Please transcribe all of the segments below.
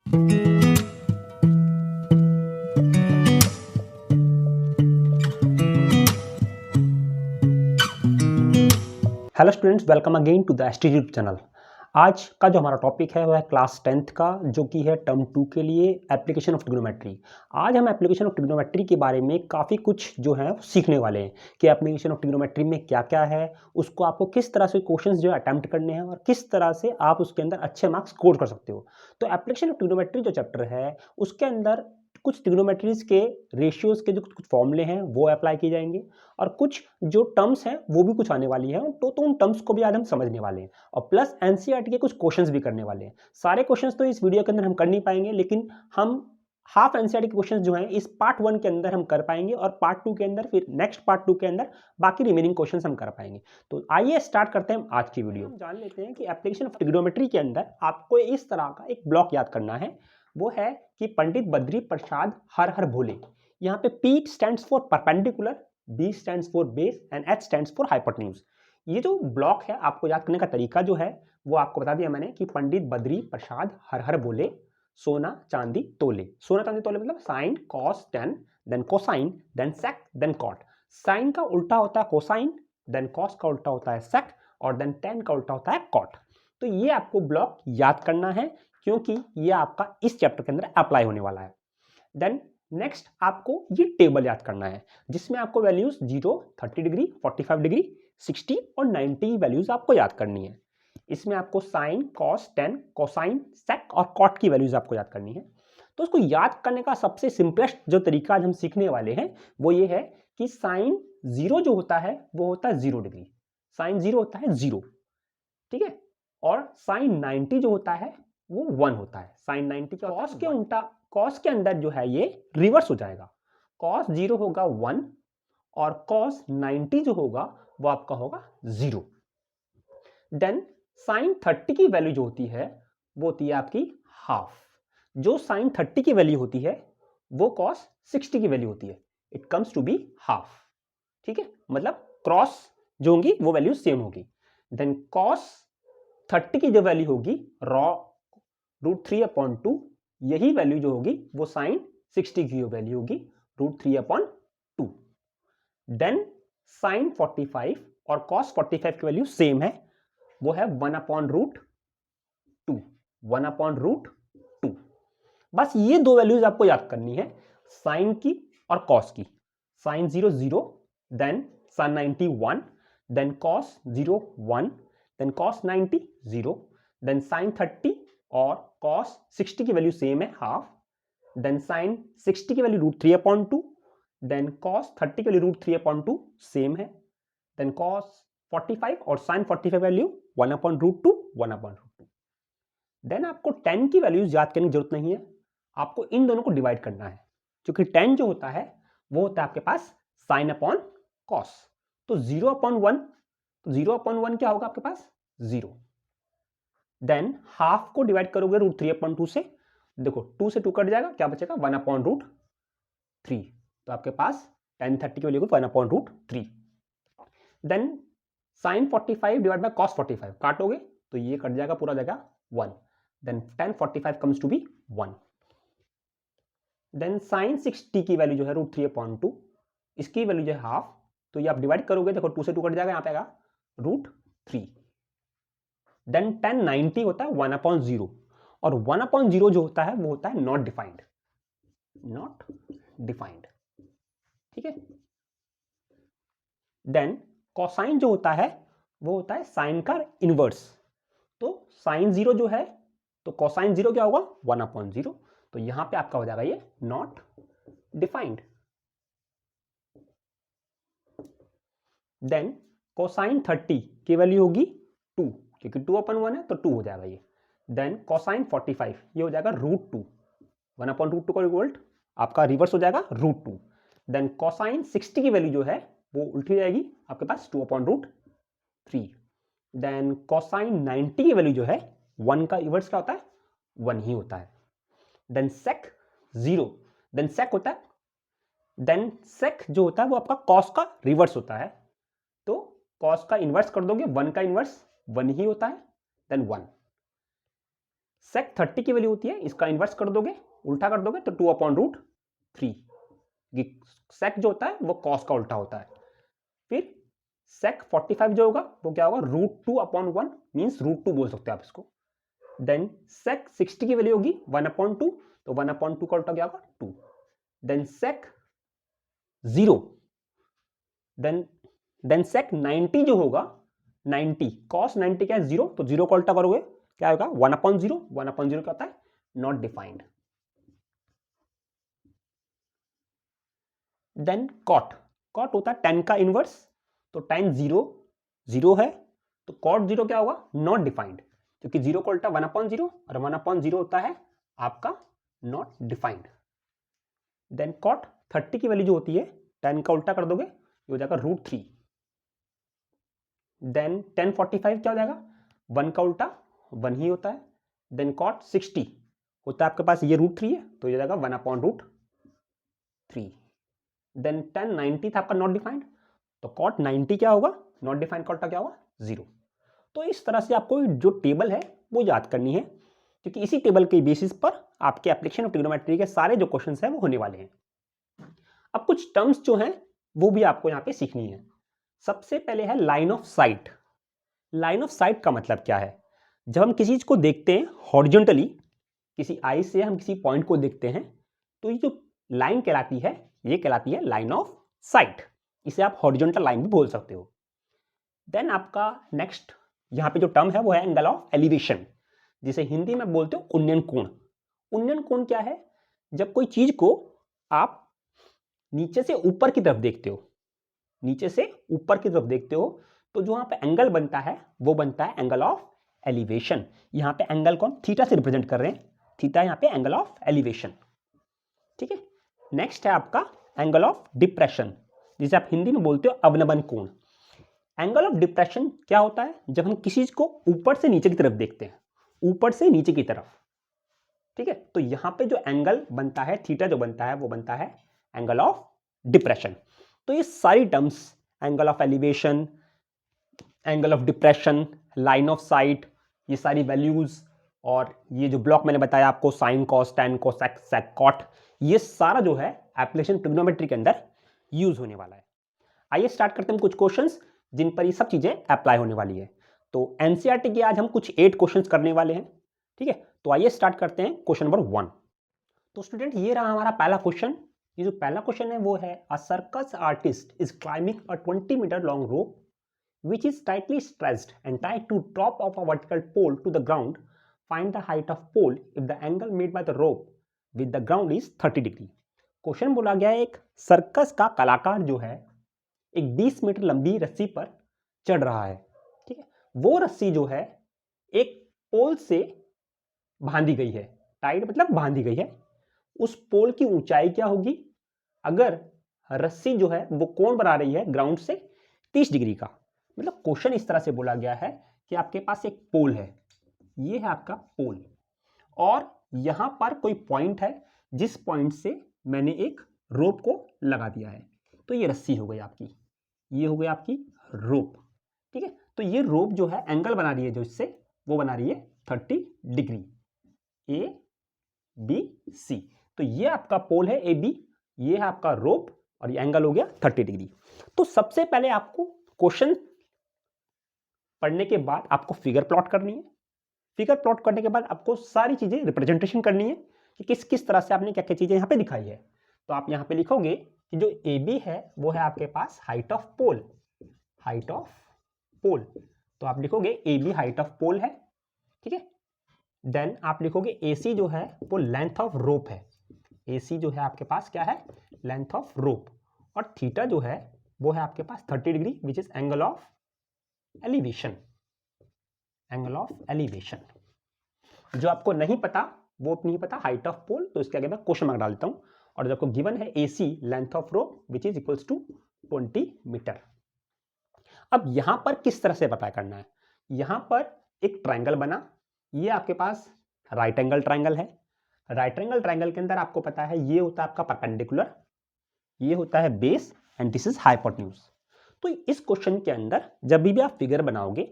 Hello students, welcome again to the institute channel. आज का जो हमारा टॉपिक है वह है क्लास 10th का, जो कि है टर्म 2 के लिए एप्लीकेशन ऑफ ट्रिग्नोमेट्री। आज हम एप्लीकेशन ऑफ ट्रिग्नोमेट्री के बारे में काफ़ी कुछ जो है सीखने वाले हैं कि एप्लीकेशन ऑफ ट्रिग्नोमेट्री में क्या क्या है, उसको आपको किस तरह से क्वेश्चंस जो है अटेम्प्ट करने हैं और किस तरह से आप उसके अंदर अच्छे मार्क्स स्कोर कर सकते हो। तो एप्लीकेशन ऑफ ट्रिग्नोमेट्री जो चैप्टर है उसके अंदर कुछ ट्रिग्नोमेट्रीज के रेशियोज के जो कुछ फॉर्मूले हैं वो अप्लाई किए जाएंगे और कुछ जो टर्म्स हैं वो भी कुछ आने वाली है, तो उन टर्म्स को भी आज हम समझने वाले हैं और प्लस एनसीईआरटी के कुछ क्वेश्चंस भी करने वाले हैं। सारे क्वेश्चंस तो इस वीडियो के अंदर हम कर नहीं पाएंगे, लेकिन हम हाफ एनसीईआरटी के क्वेश्चंस जो हैं इस पार्ट 1 के अंदर हम कर पाएंगे और पार्ट 2 के अंदर, फिर नेक्स्ट पार्ट 2 के अंदर बाकी रिमेनिंग क्वेश्चंस हम कर पाएंगे। तो आइए स्टार्ट करते हैं आज की वीडियो। हम जान लेते हैं कि एप्लीकेशन ऑफ ट्रिग्नोमेट्री के अंदर आपको इस तरह का एक ब्लॉक याद करना है, वो है कि पंडित बद्री प्रसाद हर हर भोले। यहाँ पे P stands for perpendicular, B stands for base and H stands for hypotenuse. ये जो ब्लॉक है आपको याद करने का तरीका जो है वो आपको बता दिया मैंने कि पंडित बद्री प्रसाद हर हर बोले, सोना चांदी तोले। सोना चांदी तोले मतलब sine cos tan, then cosine, then sec, then cot. Sine का उल्टा होता है कोसाइन, देन कॉस का उल्टा होता है सेक और देन टेन का उल्टा होता है कॉट। तो ये आपको ब्लॉक याद करना है क्योंकि ये आपका इस चैप्टर के अंदर अप्लाई होने वाला है। देन नेक्स्ट आपको ये टेबल याद करना है जिसमें आपको वैल्यूज 0, 30 डिग्री, 45 डिग्री, 60 और 90 वैल्यूज आपको याद करनी है। इसमें आपको साइन कॉस टेन, कोसाइन, सेक और कॉट की वैल्यूज आपको याद करनी है। तो उसको याद करने का सबसे सिंपलेस्ट जो तरीका आज हम सीखने वाले हैं वो ये है कि साइन 0 जो होता है वो होता है 0 डिग्री। साइन 0 होता है 0, ठीक है। और साइन 90 जो होता है वो 1 होता है। साइन 90 का कॉस के उल्टा, कॉस के अंदर जो है ये रिवर्स हो जाएगा। कॉस 0 होगा 1 और कॉस 90 जो होगा वो आपका होगा 0। देन साइन 30 की वैल्यू जो होती है वो होती है आपकी हाफ। जो साइन 30 की वैल्यू होती है वो कॉस 60 की वैल्यू होती है। It comes to be half, ठीक है। मतलब क्रॉस जो होंगी वो वैल्यू सेम होगी। देन कॉस 30 की जो वैल्यू होगी रॉ √3/2, यही वैल्यू जो होगी वो साइन 60 की वैल्यू होगी √3/2। देन साइन 45 और कॉस 45 की वैल्यू सेम है, वो है 1/√2, 1/√2। बस ये दो वैल्यूज आपको याद करनी है, साइन की और कॉस की। Sine 0 0, then sine 90 1, then cos 0 1, then cos 90 0, then sine 30 और कॉस 60 की वैल्यू सेम है हाफ, देन साइन 60 की वैल्यू √3/2, देन कॉस 30 की वैल्यू √3/2 सेम है, देन कॉस 45 और साइन 45 वैल्यू 1/√2, 1/√2। देन आपको 10 की वैल्यूज याद करने की जरूरत नहीं है, आपको इन दोनों को डिवाइड करना है, क्योंकि 10 जो होता है वो होता है आपके पास साइन अपॉन कॉस। तो 0/1, तो 0/1 क्या होगा आपके पास 0। देन हाफ को डिवाइड करोगे √3/2 से, देखो 2 से 2 कट जाएगा, क्या बचेगा 1/√3। तो आपके पास tan 30 की value 1/√3। Then sine 45 divide by cos 45 काटोगे तो ये कट जाएगा, पूरा जाएगा 1। Then tan 45 comes to be 1। Then sine 60 की वैल्यू जो है √3/2, इसकी वैल्यू जो है हाफ, तो ये आप डिवाइड करोगे, देखो 2 से 2 कट जाएगा, यहाँ पे आएगा √3। देन tan 90 होता है 1/0 और 1/0 जो होता है वो होता है नॉट डिफाइंड, नॉट डिफाइंड, ठीक है। देन कोसाइन जो होता है वो होता है साइन का इनवर्स। तो साइन 0 जो है तो कोसाइन 0 क्या होगा 1/0, तो यहां पे आपका हो जाएगा ये नॉट डिफाइंड। देन कोसाइन 30 की वैल्यू होगी 2, क्योंकि 2/1 है तो 2 हो जाएगा ये। देन कोसाइन 45 ये हो जाएगा √2, 1/√2 का रिवोल्ट आपका रिवर्स हो जाएगा √2। देन कोसाइन 60 की वैल्यू जो है वो उल्टी जाएगी आपके पास 2/√3। देन कोसाइन 90 की वैल्यू जो है 1 का रिवर्स क्या होता है 1 ही होता है। देन सेक 0, देन सेक होता है, देन सेक जो होता है वो आपका कॉस का रिवर्स होता है, तो कॉस का इनवर्स कर दोगे 1 का इनवर्स 1 ही होता है, देन 1। सेक 30 की वैल्यू होती है, इसका इन्वर्स कर दोगे, उल्टा कर दोगे तो 2/√3। सेक जो होता है वो कॉस का उल्टा होता है। फिर सेक 45 जो होगा वो क्या होगा, √2/1 मीन्स √2 बोल सकते हो आप इसको। देन सेक 60 की वैल्यू होगी 1/2, तो 1/2 का उल्टा क्या होगा 2। देन सेक 0, देन सेक 90 जो होगा, 90 कॉस 90 क्या है 0, तो 0 का उल्टा करोगे क्या होगा 1/0। 1/0 क्या होता है, not defined. Then cot, cot होता है tan का इनवर्स, तो tan 0 0 है, तो कॉट 0 क्या होगा, नॉट डिफाइंड, क्योंकि 0 का उल्टा 1/0 और 1/0 होता है आपका नॉट डिफाइंड। देन कॉट 30 की वैल्यू जो होती है, tan का उल्टा कर दोगे, ये हो जाएगा √3। देन tan 45 क्या हो जाएगा, 1 का उल्टा 1 ही होता है। देन कॉट 60 होता है आपके पास ये √3 है, तो ये जाएगा 1/√3। देन tan 90 था आपका नॉट डिफाइंड, तो कॉट 90 क्या होगा, नॉट डिफाइंड का उल्टा क्या होगा 0। तो इस तरह से आपको जो टेबल है वो याद करनी है, क्योंकि इसी टेबल के बेसिस पर आपके एप्लीकेशन ऑफ ट्रिग्नोमेट्री के सारे जो क्वेश्चंस हैं वो होने वाले हैं। अब कुछ टर्म्स जो हैं वो भी आपको यहाँ पे सीखनी है। सबसे पहले है line of site. Line of site का मतलब क्या है, जब हम किसी चीज को देखते हैं हॉरिजॉन्टली, किसी आई से हम किसी पॉइंट को देखते हैं, तो ये जो लाइन कहलाती है ये कहलाती है लाइन ऑफ साइट। इसे आप हॉरिजॉन्टल लाइन भी बोल सकते हो। देन आपका नेक्स्ट यहाँ पे जो टर्म है वो है एंगल ऑफ एलिवेशन, जिसे हिंदी में बोलते हो उन्नयन कोण। उन्नयन कोण क्या है, जब कोई चीज को आप नीचे से ऊपर की तरफ देखते हो, नीचे से ऊपर की तरफ देखते हो, तो जो यहाँ पे एंगल बनता है वो बनता है एंगल ऑफ एलिवेशन। यहाँ पे एंगल कौन, थीटा से रिप्रेजेंट कर रहे हैं, थीटा यहाँ पे एंगल ऑफ एलिवेशन। ठीक है, नेक्स्ट है आपका एंगल ऑफ डिप्रेशन, जिसे आप हिंदी में बोलते हो अवनमन कोण। एंगल ऑफ डिप्रेशन क्या होता है, जब हम किसी चीज को ऊपर से नीचे की तरफ देखते हैं, ऊपर से नीचे की तरफ। ठीक है, तो यहां पे जो एंगल बनता है थीटा जो बनता है वो बनता है एंगल ऑफ डिप्रेशन। तो ये सारी terms, angle of elevation, angle of depression, line of site, ये सारी वैल्यूज, और ये जो ब्लॉक मैंने बताया आपको sine cos tan cosec sec cot, ये सारा जो है एप्लीकेशन ट्रिग्नोमेट्री के अंदर यूज होने वाला है। आइए स्टार्ट करते हैं कुछ क्वेश्चंस जिन पर ये सब चीजें अप्लाई होने वाली है। तो एनसीईआरटी के आज हम कुछ 8 क्वेश्चंस करने वाले हैं। ठीक है, तो आइए स्टार्ट करते हैं क्वेश्चन नंबर 1। तो स्टूडेंट ये रहा हमारा पहला क्वेश्चन। ये जो पहला क्वेश्चन है वो है a circus artist is climbing a 20 metre long rope which is tightly stressed and tied to top of a vertical pole to the ground. Find the height of pole if the angle made by the rope with the ground is 30 degree. Question बोला गया है एक circus का कलाकार जो है एक 20 metre लंबी रस्सी पर चढ़ रहा है। ठीक है, वो रस्सी जो है एक पोल से बांधी गई है, टाइड मतलब बांधी गई है। उस पोल की ऊंचाई क्या होगी अगर रस्सी जो है वो कोण बना रही है ग्राउंड से 30 डिग्री का। मतलब क्वेश्चन इस तरह से बोला गया है कि आपके पास एक पोल है, ये है आपका पोल, और यहां पर कोई पॉइंट है जिस पॉइंट से मैंने एक रोप को लगा दिया है। तो ये रस्सी हो गई आपकी, ये हो गई आपकी रोप। ठीक है, तो ये रोप जो है एंगल बना रही है जो इससे, वो बना रही है 30 डिग्री, ए बी सी। तो ये आपका पोल है ए बी, ये है आपका रोप, और ये एंगल हो गया 30 डिग्री। तो सबसे पहले आपको क्वेश्चन पढ़ने के बाद आपको फिगर प्लॉट करनी है। फिगर प्लॉट करने के बाद आपको सारी चीजें रिप्रेजेंटेशन करनी है कि किस किस तरह से आपने क्या क्या चीजें यहाँ पे दिखाई है। तो आप यहाँ पे लिखोगे कि जो ए बी है वो है आपके पास height of pole, height of pole. तो आप लिखोगे A B height of pole है। ठीक है, देन आप लिखोगे ए सी जो है वो लेंथ ऑफ रोप है, ए सी जो है आपके पास क्या है, लेंथ ऑफ रोप, और थीटा जो है वो है आपके पास 30 degree which is angle of elevation, angle of elevation. जो आपको नहीं पता वो नहीं पता हाइट ऑफ पोल, तो इसके आगे मैं क्वेश्चन मार्क डाल देता हूं। और जो आपको गिवन है AC length of rope which is equals to 20 metre. अब यहां पर किस तरह से पता करना है, यहां पर एक ट्रायंगल बना, ये आपके पास राइट एंगल ट्रायंगल है। राइट एंगल ट्रायंगल के अंदर आपको पता है ये होता है आपका परपेंडिकुलर, ये होता है base, and this is hypotenuse. तो इस क्वेश्चन के अंदर जब भी आप फिगर बनाओगे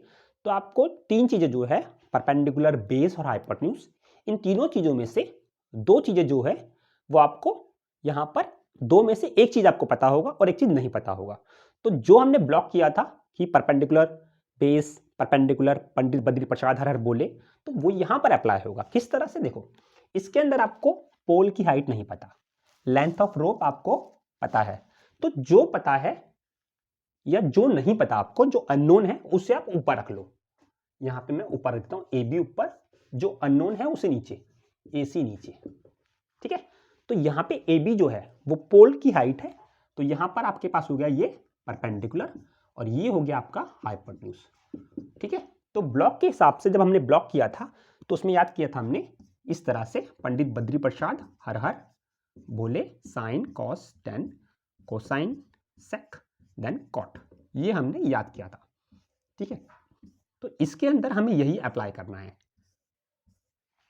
तो आपको तीन चीजें जो है परपेंडिकुलर, बेस और हाइपोटेन्यूज, इन तीनों चीज़ों में से दो चीज़ें जो है वो आपको यहाँ पर दो में से एक चीज़ आपको पता होगा और एक चीज़ नहीं पता होगा। तो जो हमने ब्लॉक किया था कि perpendicular base perpendicular Pandit Badri Prasad हर हर बोले, तो वो यहाँ पर अप्लाई होगा। किस तरह से, देखो इसके अंदर आपको पोल की हाइट नहीं पता, लेंथ ऑफ रोप आपको पता है, तो जो पता है या जो नहीं पता आपको, जो अननोन है उसे आप ऊपर रख लो। यहां पे मैं ऊपर रखता हूं, ए बी ऊपर, जो अननोन है उसे नीचे, ए सी नीचे। ठीक है, तो यहां पे ए बी जो है वो पोल की हाइट है, तो यहां पर आपके पास हो गया ये परपेंडिकुलर और ये हो गया आपका हाइपोटेन्यूज। ठीक है, तो ब्लॉक के हिसाब से जब हमने ब्लॉक किया था तो उसमें याद किया था हमने इस तरह से, पंडित बद्री प्रसाद हर हर बोले साइन कॉस टेन कोसाइन सेक देन कॉट, ये हमने याद किया था। ठीक है, तो इसके अंदर हमें यही अप्लाई करना है।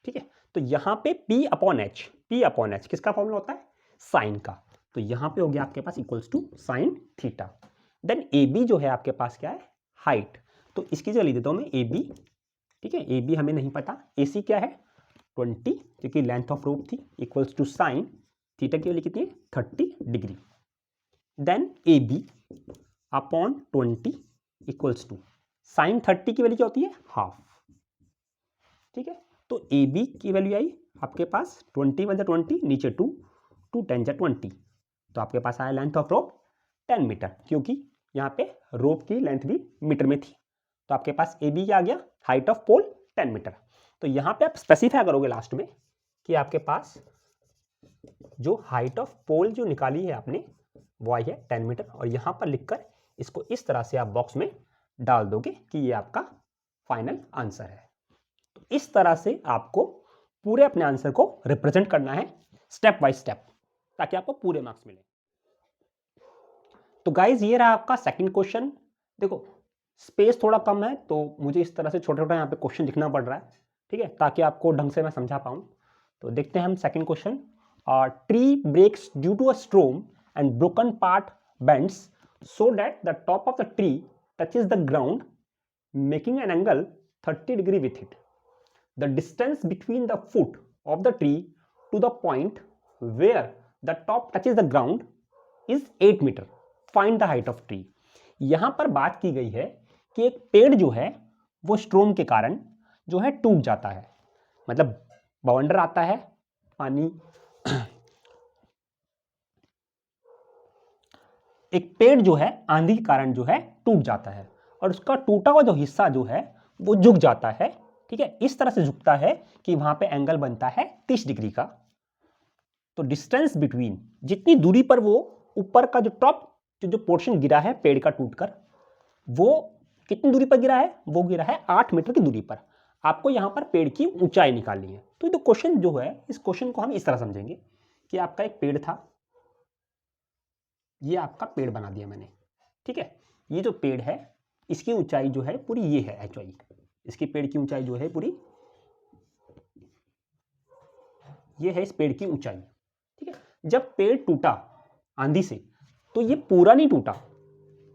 ठीक है, तो यहां पे P अपॉन एच किसका फॉर्मूला होता है, साइन का, तो यहां पे हो गया आपके पास equals to sine theta. Then A B जो है आपके पास क्या है, हाइट, तो इसकी जगह लिख देता हूं मैं ए बी। ठीक है, ए बी हमें नहीं पता, ए सी क्या है 20 क्योंकि लेंथ ऑफ रोप थी, इक्वल्स टू साइन थीटा की वैल्यू कितनी है 30 degree. Then A B upon 20 equals to sine 30 की वैल्यू क्या होती है, हाफ। ठीक है, तो ए बी की वैल्यू आई आपके पास 20 वन 20, नीचे 2, 2 10 20, तो आपके पास आया लेंथ ऑफ रोप 10 मीटर, क्योंकि यहाँ पे रोप की लेंथ भी मीटर में थी। तो आपके पास ए बी क्या आ गया, हाइट ऑफ पोल 10 मीटर। तो यहाँ पे आप स्पेसिफाई करोगे लास्ट में कि आपके पास जो हाइट ऑफ पोल जो निकाली है आपने वो आई है 10 मीटर, और यहाँ पर लिखकर इसको इस तरह से आप बॉक्स में डाल दोगे कि ये आपका फाइनल आंसर है। तो इस तरह से आपको पूरे अपने आंसर को रिप्रेजेंट करना है स्टेप बाय स्टेप, ताकि आपको पूरे मार्क्स मिले। तो गाइज ये रहा आपका सेकंड क्वेश्चन। देखो स्पेस थोड़ा कम है तो मुझे इस तरह से छोटा छोटा यहाँ पे क्वेश्चन लिखना पड़ रहा है, ठीक है, ताकि आपको ढंग से मैं समझा पाऊँ। तो देखते हैं हम second question. Tree breaks due to a storm and broken part bends so that the top of the tree touches the ground, making an angle 30 degree with it. The distance between the foot of the tree to the point where the top touches the ground is 8 meter. Find the height of tree. यहां पर बात की गई है कि एक पेड़ जो है वो स्ट्रोम के कारण जो है टूट जाता है, मतलब बाउंडर आता है, पानी एक पेड़ जो है आंधी के कारण जो है टूट जाता है और उसका टूटा हुआ जो हिस्सा जो है वो झुक जाता है। ठीक है, इस तरह से झुकता है कि वहां पे एंगल बनता है 30 डिग्री का। तो डिस्टेंस बिटवीन, जितनी दूरी पर वो ऊपर का जो टॉप जो पोर्शन गिरा है पेड़ का टूटकर, वो कितनी दूरी पर गिरा है, वो गिरा है 8 मीटर की दूरी पर। आपको यहां पर पेड़ की ऊंचाई निकालनी है। तो क्वेश्चन जो है, इस क्वेश्चन को हम इस तरह समझेंगे कि आपका एक पेड़ था, ये आपका पेड़ बना दिया मैंने। ठीक है, ये जो पेड़ है इसकी ऊंचाई जो है पूरी ये है एच वाई, इसकी पेड़ की ऊंचाई जो है पूरी ये है इस पेड़ की ऊंचाई। ठीक है, जब पेड़ टूटा आंधी से तो ये पूरा नहीं टूटा,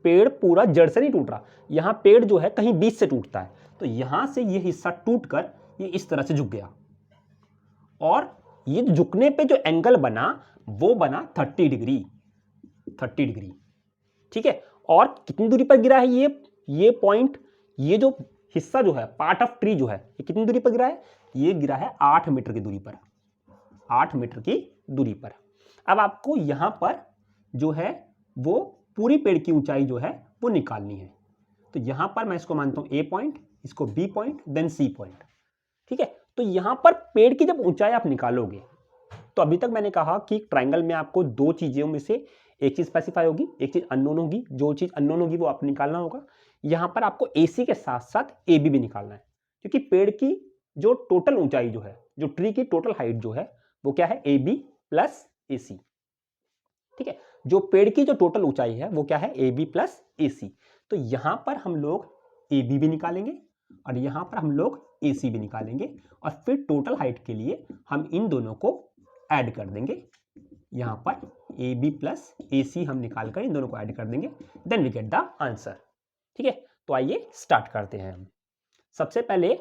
पेड़ पूरा जड़ से नहीं टूट रहा, यहां पेड़ जो है कहीं बीच से टूटता है, तो यहां से ये हिस्सा टूटकर ये इस तरह से झुक गया और ये झुकने पे जो एंगल बना वो बना 30 डिग्री। ठीक है, और कितनी दूरी पर गिरा है ये पॉइंट, ये जो हिस्सा जो है पार्ट ऑफ ट्री जो है ये कितनी दूरी पर गिरा है, ये गिरा है 8 मीटर की दूरी पर, 8 मीटर की दूरी पर। अब आपको यहां पर जो है वो पूरी पेड़ की ऊंचाई जो है वो निकालनी है। तो यहां पर मैं इसको मानता हूं ए पॉइंट, इसको B point, then C point. ठीक है, तो यहां पर पेड़ की जब ऊंचाई आप निकालोगे, तो अभी तक मैंने कहा कि ट्राइंगल में आपको दो चीजों में से एक चीज स्पेसिफाई होगी, एक चीज अननोन होगी, जो चीज अननोन होगी वो आपको निकालना होगा। यहां पर आपको AC के साथ साथ AB भी निकालना है, क्योंकि पेड़ की जो टोटल ऊंचाई जो है, जो ट्री की टोटल हाइट जो है वो क्या है AB प्लस AC। ठीक है, जो पेड़ की जो टोटल ऊंचाई है वो क्या है AB प्लस AC। तो यहां पर हम लोग AB भी निकालेंगे और यहां पर हम लोग AC भी निकालेंगे और फिर टोटल हाइट के लिए हम इन दोनों को ऐड कर देंगे। यहां पर AB प्लस AC हम निकालकर इन दोनों को ऐड कर देंगे, then we get the answer. ठीक है, तो आइए स्टार्ट करते हैं हम। सबसे पहले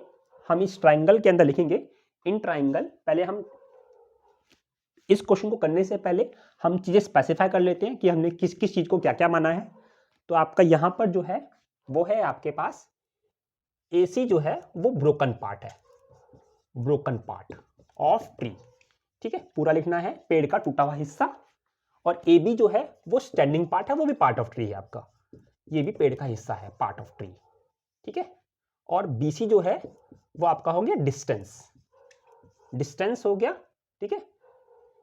हम इस ट्राइंगल के अंदर लिखेंगे इन ट्राइंगल, पहले हम इस क्वेश्चन को करने से पहले हम चीज़ें स्पेसिफाई कर लेते हैं कि हमने किस किस चीज़ को क्या क्या माना है। तो आपका यहाँ पर जो है वो है आपके पास AC जो है वो ब्रोकन पार्ट है, ब्रोकन पार्ट ऑफ ट्री। ठीक है, पूरा लिखना है पेड़ का टूटा हुआ हिस्सा। और AB जो है वो स्टैंडिंग पार्ट है, वो भी पार्ट ऑफ ट्री है आपका, ये भी पेड़ का हिस्सा है, पार्ट ऑफ ट्री। ठीक है, और BC जो है वो आपका हो गया डिस्टेंस, डिस्टेंस हो गया। ठीक है,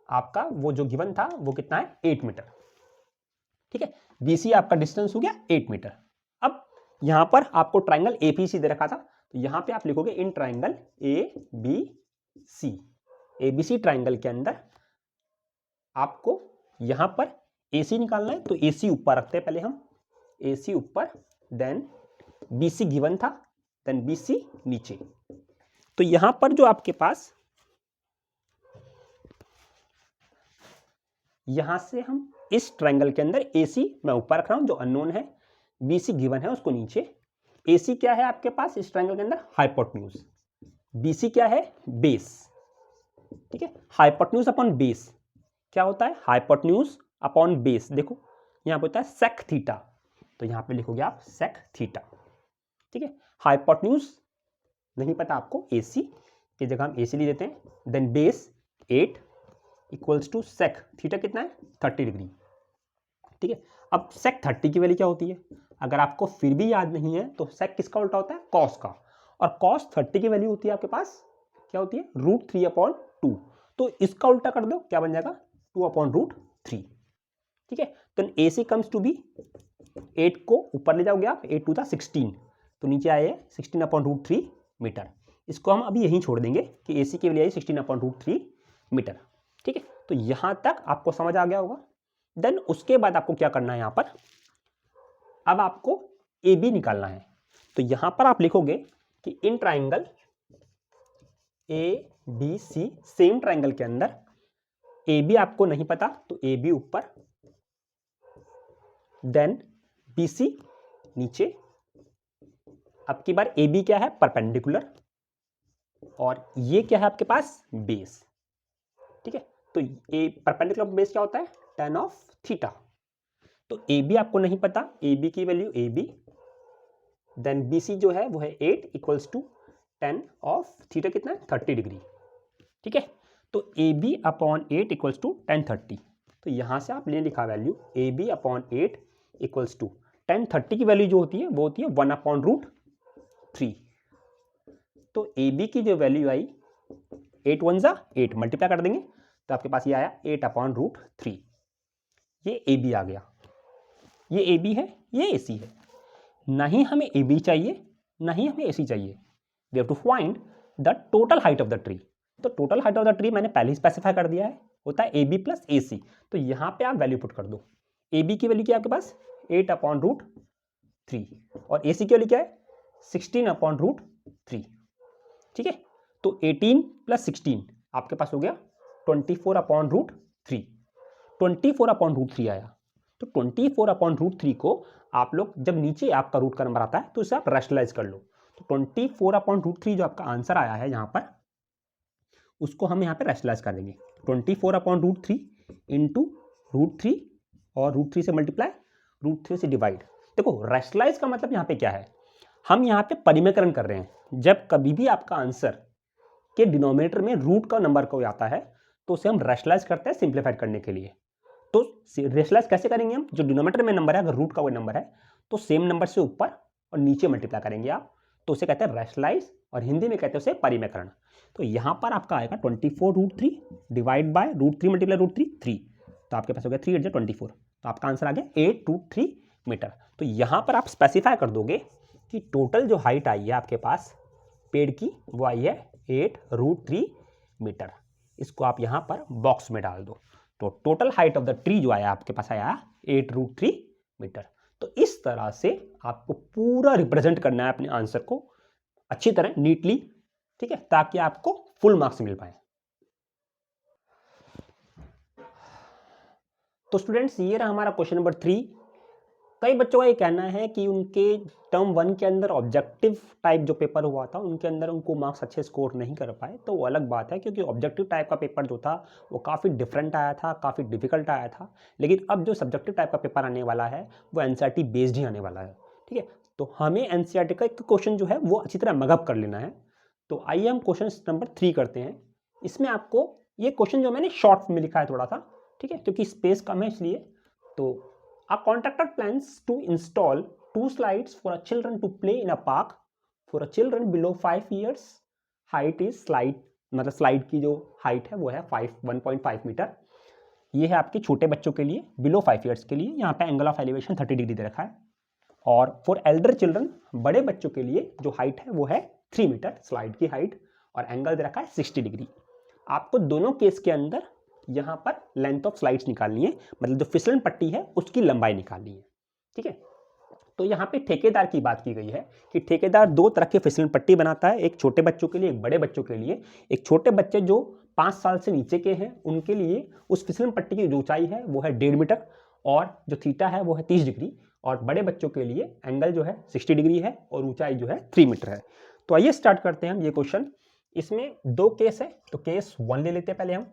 आपका वो जो गिवन था वो कितना है 8 मीटर। ठीक है, BC आपका डिस्टेंस हो गया 8 मीटर। अब यहां पर आपको ट्राइंगल APC दे रखा था, तो यहां पे आप लिखोगे in triangle ABC, ABC triangle के अंदर आपको यहां पर AC निकालना है। तो AC ऊपर रखते हैं पहले हम, AC ऊपर, देन BC गिवन था, देन BC नीचे। तो यहां पर जो आपके पास यहां से हम इस ट्राइंगल के अंदर AC मैं ऊपर रख रहा हूं जो अननोन है, BC गिवन है उसको नीचे। AC क्या है आपके पास इस ट्राइंगल के अंदर हाइपोटेन्यूज, BC क्या है बेस। ठीक है, हाइपोटेन्यूज अपॉन बेस क्या होता है, हाइपोटेन्यूज अपॉन बेस। देखो यहां पे होता है सेक थीटा, तो यहां पे लिखोगे आप सेक थीटा। ठीक है, हाइपोटेन्यूज नहीं पता आपको, AC की जगह हम AC लिख देते हैं, then base 8 equals to sec theta कितना है 30 डिग्री। ठीक है, अब सेक 30 की वैल्यू क्या होती है, अगर आपको फिर भी याद नहीं है तो सेक किसका उल्टा होता है कॉस का, और कॉस 30 की वैल्यू होती है आपके पास क्या होती है √3/2। तो इसका उल्टा कर दो, क्या बन जाएगा 2/√3। ठीक है, तो AC कम्स टू बी 8 को ऊपर ले जाओगे आप, 8 2 16, तो नीचे आए 16/√3 मीटर। इसको हम अभी यहीं छोड़ देंगे कि AC की वैल्यू आई 16/√3 मीटर। ठीक है, तो यहां तक आपको समझ आ गया होगा। देन उसके बाद आपको क्या करना है, यहां पर अब आपको AB निकालना है। तो यहां पर आप लिखोगे कि in triangle ABC, same triangle के अंदर AB आपको नहीं पता तो AB ऊपर, देन BC नीचे। अब की बार AB क्या है परपेंडिकुलर, और ये क्या है आपके पास बेस। ठीक है, तो ए परपेंडिकुलर बेस क्या होता है tan ऑफ थीटा। तो AB आपको नहीं पता, AB की वैल्यू AB, देन BC जो है वो है 8 equals to tan of theta कितना है 30 डिग्री। ठीक है, तो AB/8 इक्वल्स टू tan 30। तो यहां से आप ले लिखा value AB/8 equals to tan 30 की वैल्यू जो होती है वो होती है 1/√3। तो AB की जो वैल्यू आई 8 1 जा 8 मल्टीप्लाई कर देंगे तो आपके पास ये आया 8/√3। ये AB आ गया, ये AB है, ये AC है। ना ही हमें AB चाहिए ना ही हमें AC चाहिए, we have to find the total height of the tree. तो total height of the tree मैंने पहले ही स्पेसिफाई कर दिया है, होता है AB प्लस AC। तो यहां पे आप वैल्यू पुट कर दो, AB की वैल्यू क्या है आपके पास 8/√3 और AC की वैल्यू क्या है 16/√3। ठीक है, तो 18 प्लस 16 आपके पास हो गया 24/√3। 24/√3 आया, तो 24/√3 को आप लोग जब नीचे आपका रूट का नंबर आता है तो इसे आप रैशनलाइज कर लो। तो 24/√3 जो आपका आंसर आया है यहाँ पर उसको हम यहाँ पे रैशनलाइज कर देंगे। 24/√3 इंटू √3 और √3 से मल्टीप्लाई, √3 से डिवाइड। देखो रैशनलाइज का मतलब यहाँ पे क्या है, हम यहाँ पे परिमेयकरण कर रहे हैं। जब कभी भी आपका आंसर के डिनोमिनेटर में रूट का नंबर कोई आता है तो उसे हम रैशनलाइज करते हैं सिंप्लीफाइड करने के लिए। तो रैशनलाइज कैसे करेंगे हम, जो डिनोमिनेटर में नंबर है अगर रूट का कोई नंबर है तो सेम नंबर से ऊपर और नीचे मल्टीप्लाई करेंगे आप, तो उसे कहते हैं रैशनलाइज और हिंदी में कहते हैं उसे परिमेयकरण। तो यहां पर आपका आएगा 24√3 डिवाइड बाय √3 मल्टीप्लाई √3 3, तो आपके पास हो गया 3 8 24, तो आपका आंसर आ गया 823 मीटर। तो यहां पर आप स्पेसिफाई कर दोगे कि टोटल जो हाइट आई है आपके पास पेड़ की वो आई है 8√3 मीटर। इसको आप यहां पर बॉक्स में डाल दो, तो total height of the tree जो आया आपके पास आया 8√3 मीटर। तो इस तरह से आपको पूरा रिप्रेजेंट करना है अपने आंसर को अच्छी तरह नीटली, ठीक है, ताकि आपको फुल मार्क्स मिल पाए। तो स्टूडेंट्स ये रहा हमारा क्वेश्चन नंबर 3 कई बच्चों का ये कहना है कि उनके टर्म 1 के अंदर ऑब्जेक्टिव टाइप जो पेपर हुआ था उनके अंदर उनको मार्क्स अच्छे स्कोर नहीं कर पाए, तो वो अलग बात है, क्योंकि ऑब्जेक्टिव टाइप का पेपर जो था वो काफ़ी डिफरेंट आया था, काफ़ी डिफिकल्ट आया था। लेकिन अब जो सब्जेक्टिव टाइप का पेपर आने वाला है वो एनसीईआरटी बेस्ड ही आने वाला है, ठीक है। तो हमें एनसीईआरटी का एक क्वेश्चन जो है वो अच्छी तरह मगअप कर लेना है। तो आइए हम क्वेश्चन नंबर 3 करते हैं। इसमें आपको ये क्वेश्चन जो मैंने शॉर्ट में लिखा है थोड़ा सा, ठीक है, क्योंकि स्पेस कम है इसलिए। तो a contractor plans to install 2 slides for a children to play in a park for a children below 5 years. height is slide, मतलब स्लाइड की जो हाइट है वो है 1.5 मीटर। ये है आपके छोटे बच्चों के लिए बिलो 5 ईयर्स के लिए। यहाँ पे एंगल ऑफ एलिवेशन 30 डिग्री दे रखा है। और फॉर एल्डर चिल्ड्रन, बड़े बच्चों के लिए जो हाइट है वो है 3 मीटर स्लाइड की हाइट, और एंगल दे रखा है 60 डिग्री। आपको दोनों केस के अंदर यहाँ पर लेंथ ऑफ स्लाइड्स निकालनी है, मतलब जो फिसलन पट्टी है उसकी लंबाई निकालनी है, ठीक है। तो यहाँ पे ठेकेदार की बात की गई है कि ठेकेदार 2 तरह की फिसलन पट्टी बनाता है, एक छोटे बच्चों के लिए, एक बड़े बच्चों के लिए। एक छोटे बच्चे जो 5 साल से नीचे के हैं उनके लिए उस फिसलन पट्टी की जो ऊंचाई है वो है 1.5 मीटर, और जो थीटा है वो है 30 डिग्री, और बड़े बच्चों के लिए एंगल जो है 60 डिग्री है और ऊंचाई जो है 3 मीटर है। तो आइए स्टार्ट करते हैं हम ये क्वेश्चन। इसमें 2 केस है, तो केस 1 ले लेते हैं पहले हम,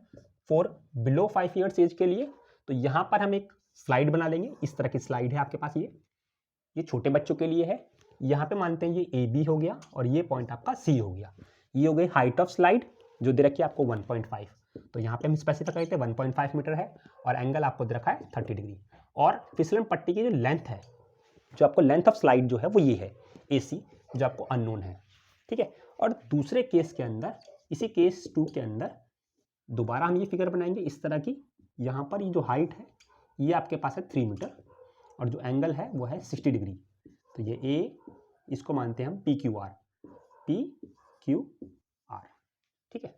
फॉर बिलो 5 ईयर्स एज के लिए। तो यहाँ पर हम एक स्लाइड बना लेंगे, इस तरह की स्लाइड है आपके पास, ये छोटे बच्चों के लिए है। यहाँ पे मानते हैं ये ए बी हो गया और ये पॉइंट आपका सी हो गया। ये हो गई हाइट ऑफ स्लाइड जो दे रखी है आपको 1.5, तो यहाँ पे हम स्पेसिफाई करते हैं 1.5 मीटर है, और एंगल आपको दे रखा है 30 डिग्री। और फिसलन पट्टी की जो लेंथ है, जो आपको लेंथ ऑफ स्लाइड जो है वो ये है ए सी, जो आपको अननोन है, ठीक है। और दूसरे केस के अंदर, इसी केस 2 के अंदर दोबारा हम ये फिगर बनाएंगे इस तरह की। यहाँ पर ये जो हाइट है ये आपके पास है 3 मीटर, और जो एंगल है वो है 60 डिग्री। तो ये ए, इसको मानते हैं हम पी क्यू आर, ठीक है।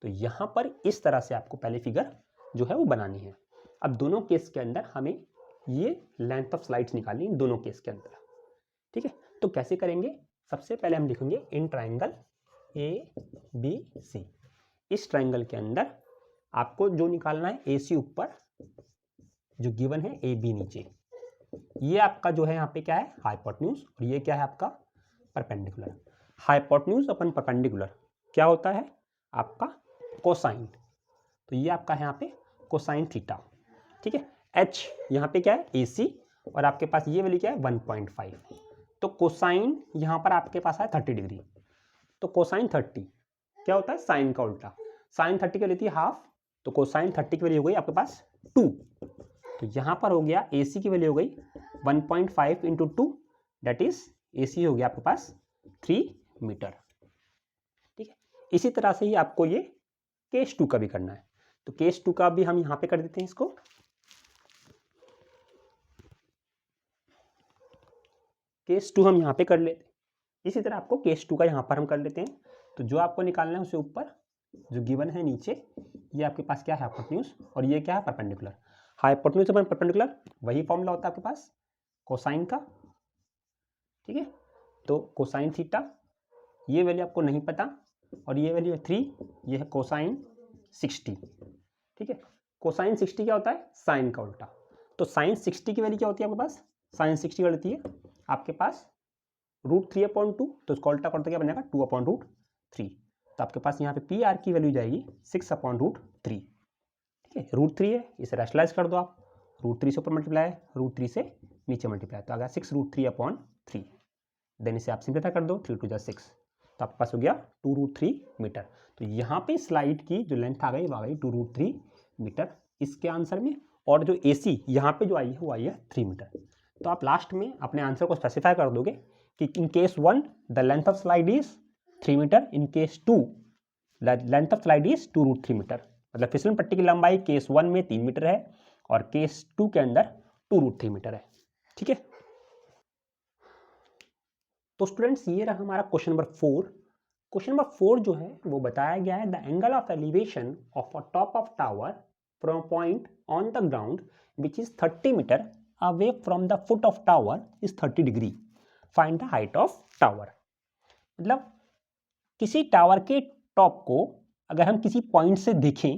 तो यहाँ पर इस तरह से आपको पहले फिगर जो है वो बनानी है। अब दोनों केस के अंदर हमें ये लेंथ ऑफ स्लाइड्स निकालनी है दोनों केस के अंदर, ठीक है। तो कैसे करेंगे? सबसे पहले हम लिखेंगे in triangle A B C. इस ट्राइंगल के अंदर आपको जो निकालना है ए सी ऊपर, जो गिवन है ए बी नीचे। ये आपका जो है यहाँ पे क्या है हाइपोटेन्यूज, और ये क्या है आपका परपेंडिकुलर। हाइपोटेन्यूज अपन परपेंडिकुलर क्या होता है आपका कोसाइन, तो ये आपका है यहाँ पे कोसाइन थीटा, ठीक है। एच यहाँ पे क्या है ए सी, और आपके पास ये वाली क्या है 1.5। तो कोसाइन यहाँ पर आपके पास है 30 डिग्री, तो कोसाइन 30 क्या होता है साइन का उल्टा। साइन 30 की लेती है हाफ, तो कोसाइन 30 की वैल्यू हो गई आपके पास 2। तो यहाँ पर हो गया ए सी की वैल्यू हो गई 1.5 इंटू 2, दैट इज ए सी हो गया आपके पास 3 मीटर, ठीक है। इसी तरह से ही आपको ये केस 2 का भी करना है। तो केस 2 का भी हम यहाँ पे कर देते हैं इसको। केस 2 हम यहाँ पे कर लेते हैं, इसी तरह आपको केस 2 का यहाँ पर हम कर लेते हैं। तो जो आपको निकालना है उसे ऊपर, जो गिवन है नीचे, ये आपके पास क्या है हाइपोटेन्यूज, और ये क्या है परपेंडिकुलर। हाइपोटेन्यूज अपन परपेंडिकुलर वही फॉर्मूला होता है आपके पास कोसाइन का, ठीक है। तो कोसाइन थीटा, ये वैल्यू आपको नहीं पता, और ये वैल्यू है 3, ये है कोसाइन 60, ठीक है। कोसाइन 60 क्या होता है साइन का उल्टा। तो साइन 60 की वैल्यू क्या होती है आपके पास, साइन 60 होती है आपके पास √3/2, तो इसका उल्टा करते क्या बनेगा 2/√3। तो आपके पास यहाँ पे पी आर की वैल्यू जाएगी 6/√3, ठीक है। √3 है, इसे रैशनलाइज कर दो आप, √3 से ऊपर मल्टीप्लाई, √3 से नीचे मल्टीप्लाई, तो आ गया 6√3/3। देन इसे आप सिंपलीफाई कर दो, 3 2 6, तो आपके पास हो गया 2√3 मीटर। तो यहाँ पे स्लाइड की जो लेंथ आ गई वो आ गई 2√3 मीटर इसके आंसर में, और जो ए सी यहाँ पे जो आई है वो आई है 3 मीटर। तो आप लास्ट में अपने आंसर को स्पेसिफाई कर दोगे कि in case 1 the length of slide is 3 metre, in case 2 the length of slide is 2√3 metre. मतलब फिसलन पट्टी की लंबाई केस 1 में 3 मीटर है और केस 2 के अंदर 2√3 मीटर है, ठीक है। तो स्टूडेंट्स ये रहा हमारा क्वेश्चन नंबर 4। क्वेश्चन नंबर 4 जो है वो बताया गया है the angle of elevation of a top of tower from point on the ground which is 30 metre away from the foot of tower is 30 degree, find the height of tower. मतलब किसी tower के top को अगर हम किसी point से देखें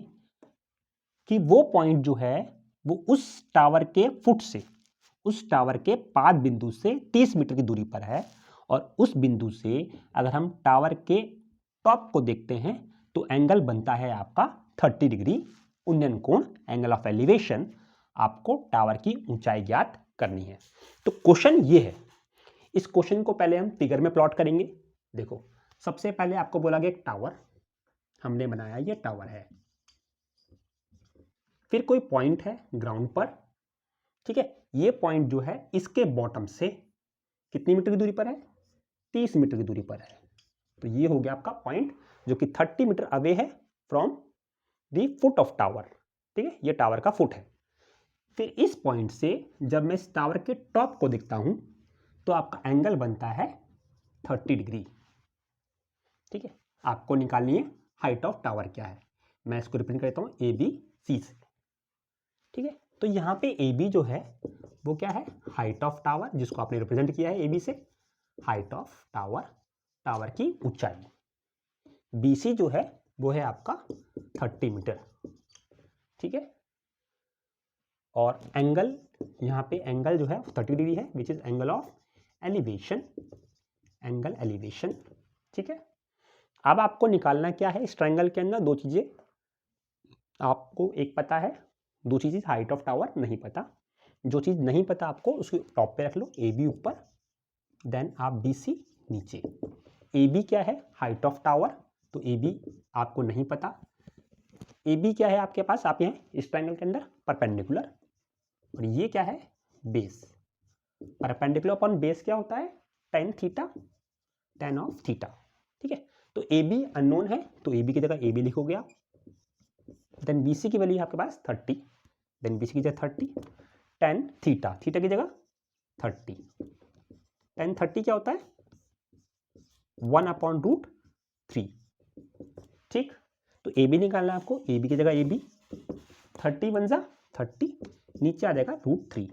कि वो पॉइंट जो है वो उस टावर के फुट से उस टावर के पाद बिंदु से 30 मीटर की दूरी पर है और उस बिंदु से अगर हम टावर के टॉप को देखते हैं तो एंगल बनता है आपका 30 डिग्री उन्नयन कोण, एंगल ऑफ एलिवेशन। आपको टावर की ऊंचाई ज्ञात करनी है। तो क्वेश्चन ये है, इस क्वेश्चन को पहले हम फिगर में प्लॉट करेंगे। देखो, सबसे पहले आपको बोला गया एक टावर हमने बनाया, ये टावर है, फिर कोई पॉइंट है ग्राउंड पर, ठीक है। ये पॉइंट जो है इसके बॉटम से कितनी मीटर की दूरी पर है, 30 मीटर की दूरी पर है। तो ये हो गया आपका पॉइंट जो कि 30 मीटर अवे है from the foot of tower, ठीक है, ये टावर का फुट है। फिर इस पॉइंट से जब मैं इस टावर के टॉप को देखता हूं तो आपका एंगल बनता है 30 डिग्री, ठीक है। आपको निकालनी है हाइट ऑफ टावर क्या है। मैं इसको रिप्रेजेंट करता हूं ए बी सी से, ठीक है। तो यहाँ पे ए बी जो है वो क्या है, हाइट ऑफ टावर, जिसको आपने रिप्रेजेंट किया है ए बी से, हाइट ऑफ टावर, टावर की ऊंचाई। बी सी जो है वो है आपका 30 मीटर, ठीक है। और एंगल, यहाँ पे एंगल जो है 30 डिग्री है, which is angle of elevation, angle elevation, ठीक है। अब आपको निकालना क्या है, इस ट्रायंगल के अंदर दो चीजें आपको, एक पता है, दूसरी चीज हाइट ऑफ टावर नहीं पता। जो चीज नहीं पता आपको उसको टॉप पे रख लो, ए बी ऊपर, देन आप बी सी नीचे। ए बी क्या है, हाइट ऑफ टावर, तो ए बी आपको नहीं पता। ए बी क्या है आपके पास, आप यहाँ इस ट्रायंगल के अंदर परपेंडिकुलर, और ये क्या है, बेस। परपेंडिकुलर अपॉन बेस क्या होता है, tan theta, ten of theta, ठीक है। तो ए बी अननोन है, तो ए बी की जगह ए बी लिखोगे आप। देन बी सी की वैल्यू आपके पास 30, देन बी सी की जगह 30, टेन थीटा, थीटा की जगह 30, टेन 30 क्या होता है, 1/√3, ठीक। तो ए बी निकालना है आपको, ए बी की जगह ए बी, 30 बन जा 30, नीचे आ जाएगा √3।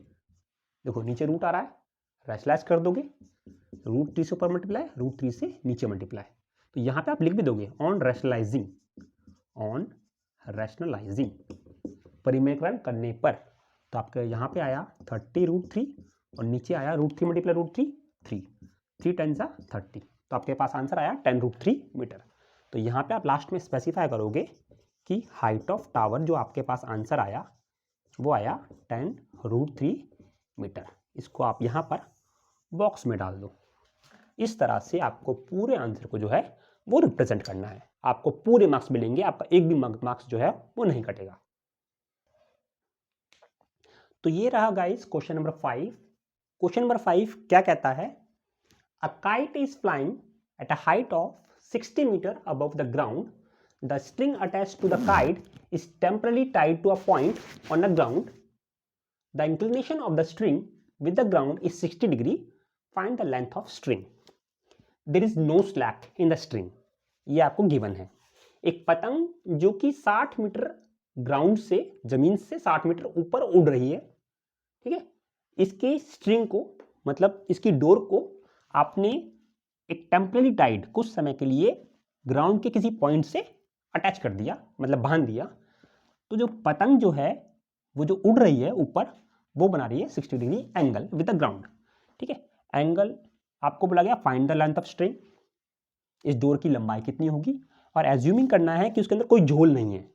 देखो नीचे रूट आ रहा है, रैशनलाइज कर दोगे, √3 से ऊपर मल्टीप्लाई, √3 से नीचे मल्टीप्लाई। तो यहाँ पे आप लिख भी दोगे ऑन रैशनलाइजिंग, ऑन रैशनलाइजिंग, परिमेयकरण करने पर। तो आपके यहाँ पे आया 30√3 और नीचे आया √3 मल्टीप्लाई √3, 3 10 जा 30। तो आपके पास आंसर आया 10√3 मीटर। तो यहाँ पे आप लास्ट में स्पेसिफाई करोगे कि हाइट ऑफ टावर जो आपके पास आंसर आया वो आया 10√3 मीटर। इसको आप यहाँ पर बॉक्स में डाल दो। इस तरह से आपको पूरे आंसर को जो है वो रिप्रेजेंट करना है। आपको पूरे मार्क्स मिलेंगे, आपका एक भी मार्क्स जो है वो नहीं कटेगा। तो ये रहा guys question number 5। Question number 5 क्या कहता है, a kite is flying at a height of 60 metre above the ground, the string attached to the kite is temporarily tied to a point on the ground. The inclination of the string with the ground is 60 degree. Find the length of string. There is no slack in the string. ये आपको given है। एक पतंग जो कि 60 metre ground से, जमीन से 60 मीटर ऊपर उड़ रही है, ठीक है। इसकी स्ट्रिंग को, मतलब इसकी डोर को आपने एक टेम्पररी टाइड, कुछ समय के लिए ग्राउंड के किसी पॉइंट से अटैच कर दिया, मतलब बांध दिया। तो जो पतंग जो है वो जो उड़ रही है ऊपर, वो बना रही है 60 degree angle with the ground, ठीक है। एंगल आपको बोला गया find the length of string, इस डोर की लंबाई कितनी होगी, और एज्यूमिंग करना है कि उसके अंदर कोई झोल नहीं है,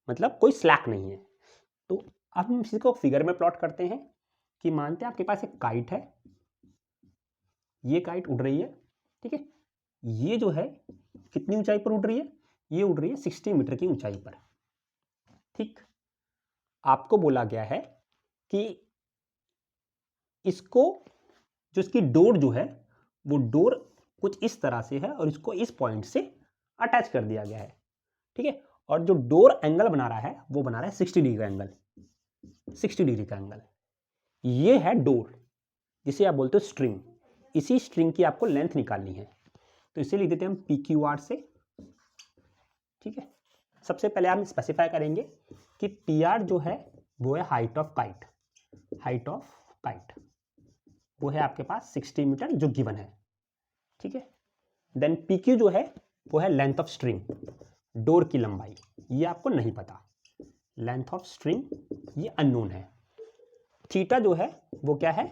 मतलब कोई स्लैक नहीं है। तो अब हम इसी को फिगर में प्लॉट करते हैं कि मानते हैं आपके पास एक काइट है, ये काइट उड़ रही है, ठीक है। ये जो है कितनी ऊंचाई पर उड़ रही है, ये उड़ रही है 60 मीटर की ऊंचाई पर, ठीक। आपको बोला गया है कि इसको, जो इसकी डोर जो है वो डोर कुछ इस तरह से है और इसको इस पॉइंट से अटैच कर दिया गया है, ठीक है। और जो डोर एंगल बना रहा है वो बना रहा है 60 डिग्री का एंगल, 60 डिग्री का एंगल। ये है डोर, जिसे आप बोलते हो स्ट्रिंग। इसी स्ट्रिंग की आपको लेंथ निकालनी है, तो इसे लिख देते हैं हम PQR से, ठीक है। सबसे पहले हम स्पेसिफाई करेंगे कि PR जो है वो है height of kite, height of kite वो है आपके पास 60 मीटर जो गिवन है, ठीक है। देन PQ जो है वो है लेंथ ऑफ स्ट्रिंग, डोर की लंबाई, ये आपको नहीं पता। लेंथ ऑफ स्ट्रिंग ये अननोन है, थीटा जो है वो क्या है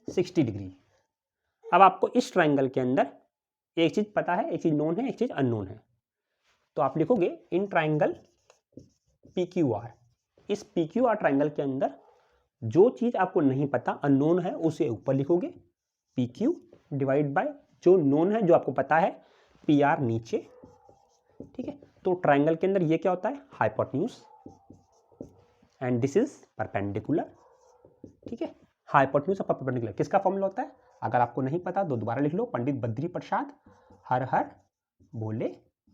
60 डिग्री। अब आपको इस ट्राइंगल के अंदर एक चीज पता है, एक चीज नोन है, एक चीज अननोन है, तो आप लिखोगे in triangle P Q R. इस पी क्यू आर ट्राइंगल के अंदर जो चीज आपको नहीं पता अननोन है उसे ऊपर लिखोगे पी क्यू डिवाइड बाय जो नोन है जो आपको पता है पी आर नीचे। ठीक है, तो ट्राइंगल के अंदर ये क्या होता है hypotenuse and this is perpendicular. ठीक है, हाइपोटेन्यूज और परपेंडिकुलर किसका फॉर्मूला होता है, अगर आपको नहीं पता तो दोबारा लिख लो, पंडित बद्री प्रसाद हर हर बोले,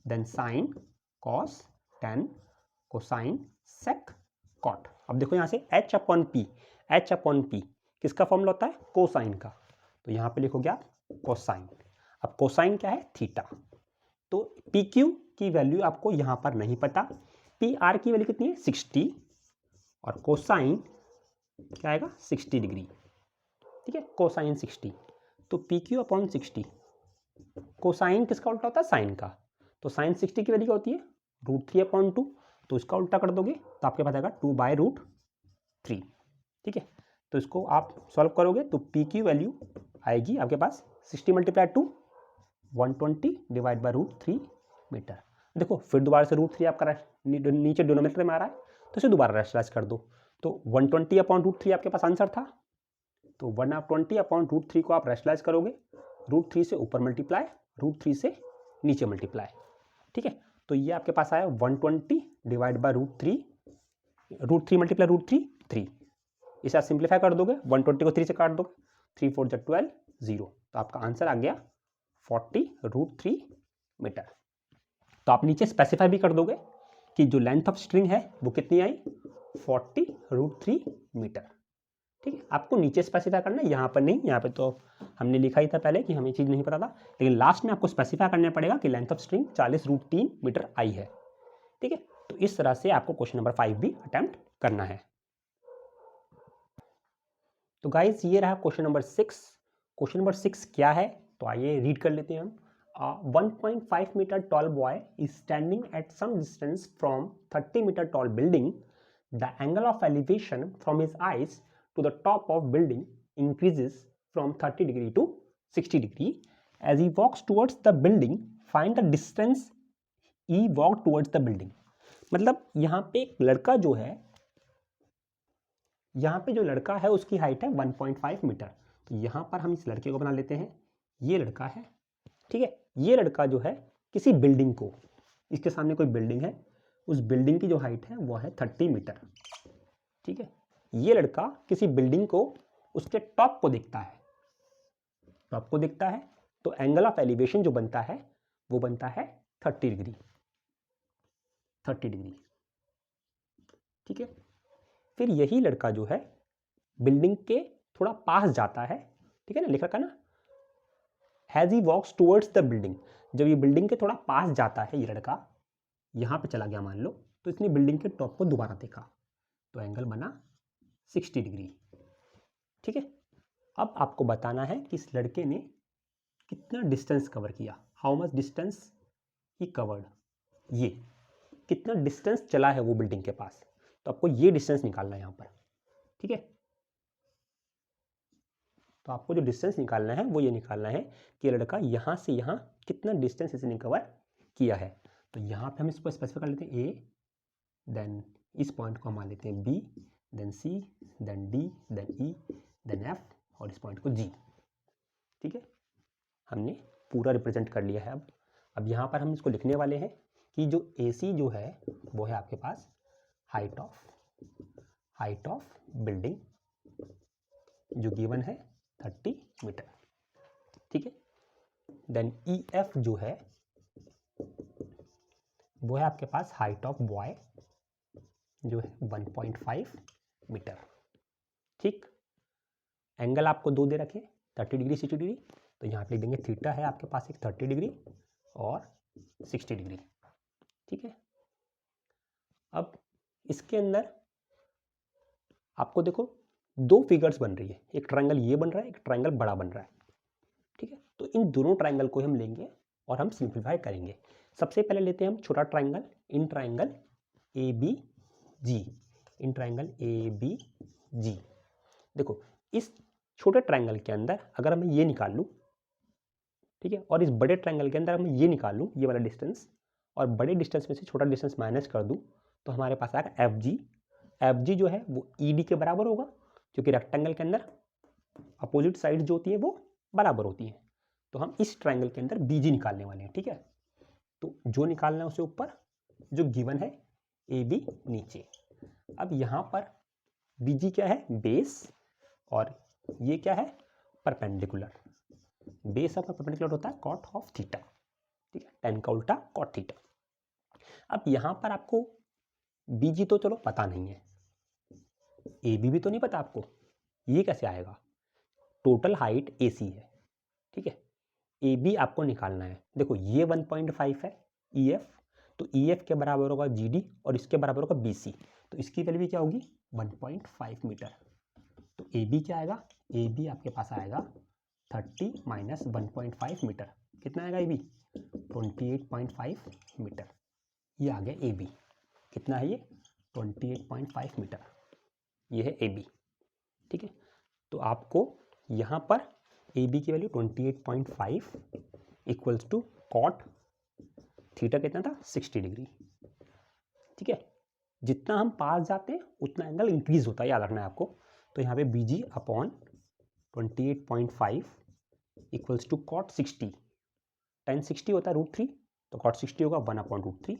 then sine cos tan cosine sec cot. अब देखो यहाँ से h upon P, h upon P किसका फॉर्मूला होता है कोसाइन का, तो यहाँ पे लिखोगे आप कोसाइन। अब कोसाइन क्या है थीटा, तो पी क्यू की वैल्यू आपको यहाँ पर नहीं पता, पी आर की वैल्यू कितनी है 60 और कोसाइन क्या आएगा 60 डिग्री। ठीक है, कोसाइन 60, तो पी क्यू अपॉन 60, कोसाइन किसका उल्टा होता है साइन का, तो साइन 60 की वैल्यू क्या होती है √3 अपॉन 2, तो इसका उल्टा कर दोगे तो आपके पास आएगा 2/√3। ठीक है, तो इसको आप सॉल्व करोगे तो पी की वैल्यू आएगी आपके पास 60 × 2 120 डिवाइड बाय √3 मीटर। देखो फिर दोबारा से √3 आपका नीचे डिनोमिनेटर में आ रहा है तो इसे दोबारा रैशनलाइज कर दो, तो 120 अपॉन √3 आपके पास आंसर था, तो 120 अपॉन √3 को आप रैशनलाइज करोगे, √3 से ऊपर मल्टीप्लाई, √3 से नीचे मल्टीप्लाई। ठीक है, तो ये आपके पास आया 120 डिवाइड बाय √3 मल्टीप्लाई √3 3, इसे आप सिंप्लीफाई कर दोगे, 120 को 3 से काट दोगे, 3 4 जा 12 0, तो आपका आंसर आ गया 40√3 मीटर। तो आप नीचे स्पेसिफाई भी कर दोगे कि जो लेंथ ऑफ स्ट्रिंग है वो कितनी आई 40√3 मीटर। ठीक है, आपको नीचे स्पेसिफाई करना है, यहाँ पर नहीं, यहाँ पे तो हमने लिखा ही था पहले कि हमें चीज़ नहीं पता था, लेकिन लास्ट में आपको स्पेसिफाई करना पड़ेगा कि लेंथ ऑफ स्ट्रिंग 40√3 मीटर आई है। ठीक है, तो इस तरह से आपको क्वेश्चन नंबर 5 भी अटेम्प्ट करना है। तो गाइज ये रहा क्वेश्चन नंबर 6। क्वेश्चन नंबर 6 क्या है तो आइए रीड कर लेते हैं हम। 1.5 metre tall boy is standing at some distance from 30 meter tall building. The angle of elevation from his eyes to the top of building increases from 30 degree to 60 degree. As he walks towards the building, find the distance he walked towards the building. मतलब यहाँ पे एक लड़का जो है, यहाँ पे जो लड़का है उसकी हाइट है 1.5 मीटर, तो यहाँ पर हम इस लड़के को बना लेते हैं, ये लड़का है। ठीक है, ये लड़का जो है किसी बिल्डिंग को, इसके सामने कोई बिल्डिंग है, उस बिल्डिंग की जो हाइट है वो है 30 मीटर। ठीक है, ये लड़का किसी बिल्डिंग को उसके टॉप को देखता है, टॉप को देखता है, तो एंगल ऑफ एलिवेशन जो बनता है वो बनता है 30 डिग्री, 30 डिग्री। ठीक है, फिर यही लड़का जो है बिल्डिंग के थोड़ा पास जाता है, ठीक है ना, लिख रखा ना, has he walks towards the building, जब ये बिल्डिंग के थोड़ा पास जाता है ये लड़का, यहाँ पे चला गया मान लो, तो इसने बिल्डिंग के टॉप को दोबारा देखा, तो एंगल बना 60 डिग्री। ठीक है, अब आपको बताना है कि इस लड़के ने कितना डिस्टेंस कवर किया, how much distance he covered, ये कितना डिस्टेंस चला है वो बिल्डिंग के पास, तो आपको ये डिस्टेंस निकालना है यहाँ पर। ठीक है, तो आपको जो डिस्टेंस निकालना है वो ये निकालना है कि लड़का यहाँ से यहाँ कितना डिस्टेंस इसने कवर किया है। तो यहाँ पे हम इसको स्पेसिफाई कर लेते हैं ए, देन इस पॉइंट को हम मान लेते हैं बी, देन सी, देन डी, देन ई, देन एफ और इस पॉइंट को जी। ठीक है, हमने पूरा रिप्रेजेंट कर लिया है। अब यहाँ पर हम इसको लिखने वाले हैं कि जो ए सी जो है वो है आपके पास हाइट ऑफ बिल्डिंग जो गिवन है 30 मीटर। ठीक है, देन ई एफ जो है वो है आपके पास हाइट ऑफ बॉय जो है 1.5 मीटर। ठीक, एंगल आपको दो दे रखे 30 डिग्री 60 डिग्री, तो यहाँ पे लिख देंगे थीटा है आपके पास एक 30 डिग्री और 60 डिग्री। ठीक है, अब इसके अंदर आपको देखो दो फिगर्स बन रही है, एक ट्रायंगल ये बन रहा है, एक ट्रायंगल बड़ा बन रहा है। ठीक है, तो इन दोनों ट्रायंगल को हम लेंगे और हम सिंप्लीफाई करेंगे। सबसे पहले लेते हैं हम छोटा triangle, in triangle A B G, in triangle A B G. देखो इस छोटे ट्रायंगल के अंदर अगर मैं ये निकाल लूँ, ठीक है, और इस बड़े ट्रायंगल के अंदर मैं ये निकाल लूँ, ये वाला डिस्टेंस, और बड़े डिस्टेंस में से छोटा डिस्टेंस माइनस कर दूँ, तो हमारे पास आएगा एफ जी। एफ जी जो है वो ई डी के बराबर होगा, क्योंकि रेक्टेंगल के अंदर अपोजिट साइड जो होती है वो बराबर होती है। तो हम इस ट्रायंगल के अंदर बी जी निकालने वाले हैं, ठीक है। तो जो निकालना है उसे ऊपर, जो गिवन है ए बी नीचे। अब यहाँ पर बी जी क्या है, बेस, और ये क्या है, परपेंडिकुलर। बेस ऑफ परपेंडिकुलर होता है कॉट ऑफ थीटा, ठीक है, टेन का उल्टा कॉट थीटा। अब यहाँ पर आपको बी जी तो चलो पता नहीं है, ए बी भी तो नहीं पता आपको, ये कैसे आएगा। टोटल हाइट ए सी है, ठीक है, ए बी आपको निकालना है। देखो ये 1.5 है ई एफ, तो ई एफ के बराबर होगा जी डी और इसके बराबर होगा बी सी, तो इसकी वैल्यू क्या होगी 1.5 मीटर। तो ए बी क्या आएगा, ए बी आपके पास आएगा 30 माइनस 1.5 मीटर, कितना आएगा ए बी 28.5 मीटर। ये आ गया ए बी, कितना है ये 28.5 मीटर, ये है ए बी, ठीक है। तो आपको यहाँ पर ए बी की value 28.5 equals to cot theta कितना था 60 डिग्री, ठीक है। जितना हम पास जाते हैं उतना एंगल इंक्रीज होता है, याद रखना है आपको। तो यहाँ पे B G upon 28.5 equals to cot 60, tan 60 होता है √3, तो कॉट 60 होगा 1/√3।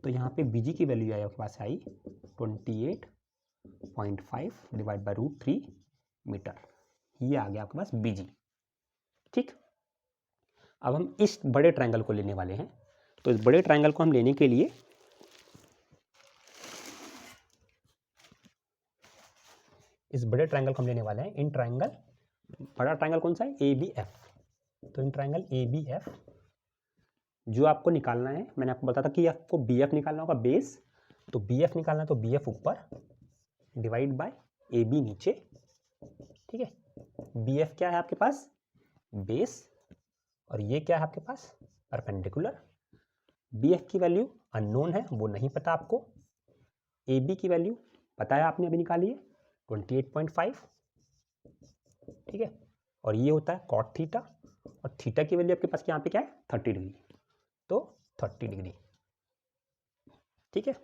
तो यहाँ पे बी जी की वैल्यू आई आपके पास आई 28.5 डिवाइड बाई √3 मीटर, ये आ गया आपके पास बी जी, ठीक। अब हम इस बड़े ट्रायंगल को लेने वाले हैं, तो इस बड़े ट्रायंगल को हम लेने के लिए इस बड़े ट्रायंगल को हम लेने वाले हैं इन ट्रायंगल, बड़ा ट्रायंगल कौन सा है ए बी एफ। तो in triangle A B F जो आपको निकालना है, मैंने आपको बताया था कि आपको बी एफ निकालना होगा बेस, तो बी एफ निकालना है तो बी एफ ऊपर डिवाइड बाय ए बी नीचे, ठीक है। बी एफ क्या है आपके पास बेस, और ये क्या है आपके पास परपेंडिकुलर। बी एफ की वैल्यू अननोन है, वो नहीं पता आपको। ए बी की वैल्यू पता है, आपने अभी निकाली है 28.5, ठीक है, और ये होता है कॉट थीटा, और थीटा की वैल्यू आपके पास यहाँ पे क्या है 30 डिग्री, तो 30 डिग्री, ठीक है।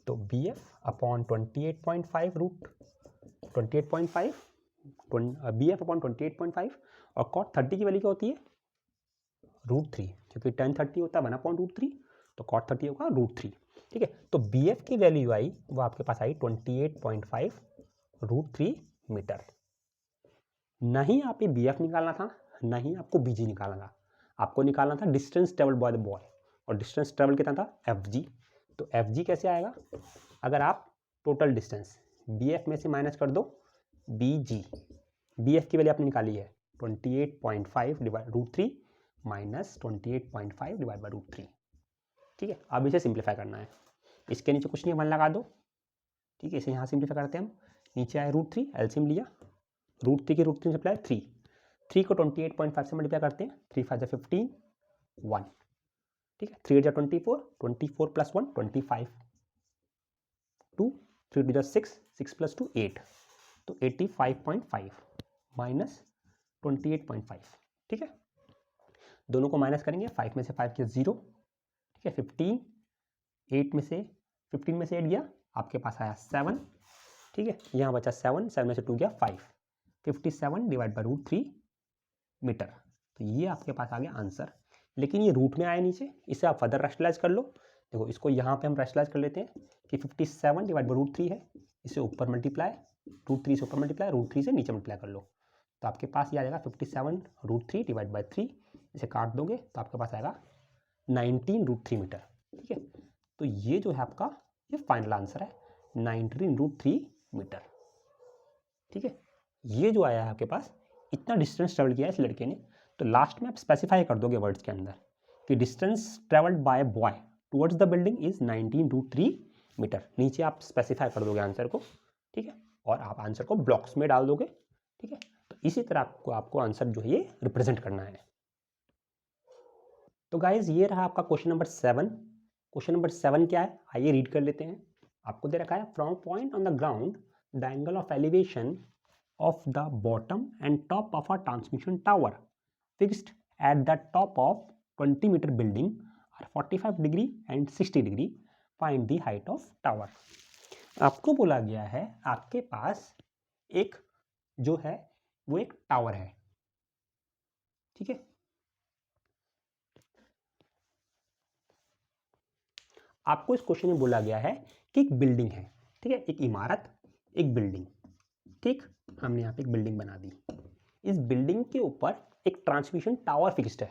तो B F upon 28.5 root 28.5 B F upon 28.5, और कॉट 30 की वैल्यू क्या होती है √3, क्योंकि टेन 30 होता है 1/√3, तो कॉट 30 होगा √3, ठीक है। तो बी एफ की वैल्यू आई वो आपके पास आई 28.5 √3 मीटर। नहीं आप ये बी एफ निकालना था, नहीं आपको बी जी निकालना था, आपको निकालना था distance travelled by the boy, और डिस्टेंस ट्रेवल कितना था एफ जी। तो एफ जी कैसे आएगा, अगर आप टोटल डिस्टेंस बी एफ में से माइनस कर दो बी जी, बी एफ की वैल्यू आपने निकाली है 28.5 डिवाइड √3 माइनस 28.5 डिवाइड बाई √3, ठीक है। अब इसे सिंप्लीफाई करना है, इसके नीचे कुछ नहीं 1 लगा दो, ठीक है। इसे यहाँ सिंप्लीफाई करते हैं हम, नीचे आए √3 एलसीएम लिया, √3 के √3 से अप्लाई 3 को 28.5 से मल्टीप्लाई करते हैं, 3 5 15 1, ठीक है। 3 8 24 24 प्लस 1 25 2 3 2 6 6 प्लस 2 8, तो 85.5 माइनस 28.5, ठीक है। दोनों को माइनस करेंगे, 5 में से 5 गया 0, ठीक है। 15 8 में से 15 में से 8 गया, आपके पास आया 7, ठीक है। यहाँ बचा 7, 7 में से 2 गया 5, 57 डिवाइड बाई √3 मीटर। तो ये आपके पास आ गया आंसर, लेकिन ये रूट में आया नीचे, इसे आप फर्दर रैशनलाइज कर लो। देखो इसको यहाँ पे हम रैशनलाइज कर लेते हैं कि 57 डिवाइड बाई √3 है, इसे ऊपर मल्टीप्लाई, √3 से ऊपर मल्टीप्लाई, √3 से नीचे मल्टीप्लाई कर लो, तो आपके पास ये आ जाएगा 57 √3 डिवाइड बाई 3, इसे काट दोगे तो आपके पास आएगा 19 √3 मीटर, ठीक है। तो ये जो है आपका ये फाइनल आंसर है 19 √3 मीटर, ठीक है। ये जो आया है आपके पास, इतना डिस्टेंस ट्रेवल किया है इस लड़के ने, तो लास्ट में आप स्पेसिफाई कर दोगे वर्ड्स के अंदर कि distance travelled by boy towards the building is 19 √3 metre, नीचे आप स्पेसिफाई कर दोगे आंसर को, ठीक है, और आप आंसर को ब्लॉक्स में डाल दोगे, ठीक है। तो इसी तरह आपको आंसर जो है ये रिप्रेजेंट करना है। तो गाइज ये रहा आपका क्वेश्चन नंबर 7। क्वेश्चन नंबर 7 क्या है, आइए रीड कर लेते हैं। आपको दे रखा है from point on the ground the angle of elevation of the bottom and top of a transmission tower fixed at the top of 20-meter building are 45 degree and 60 degree. Find the height of tower. आपको बोला गया है आपके पास एक जो है वो एक टावर है, ठीक है। आपको इस क्वेश्चन में बोला गया है कि एक बिल्डिंग है, ठीक है, एक इमारत, एक बिल्डिंग, ठीक। हमने यहाँ पे एक बिल्डिंग बना दी। इस बिल्डिंग के ऊपर एक ट्रांसमिशन टावर फिक्स्ड है।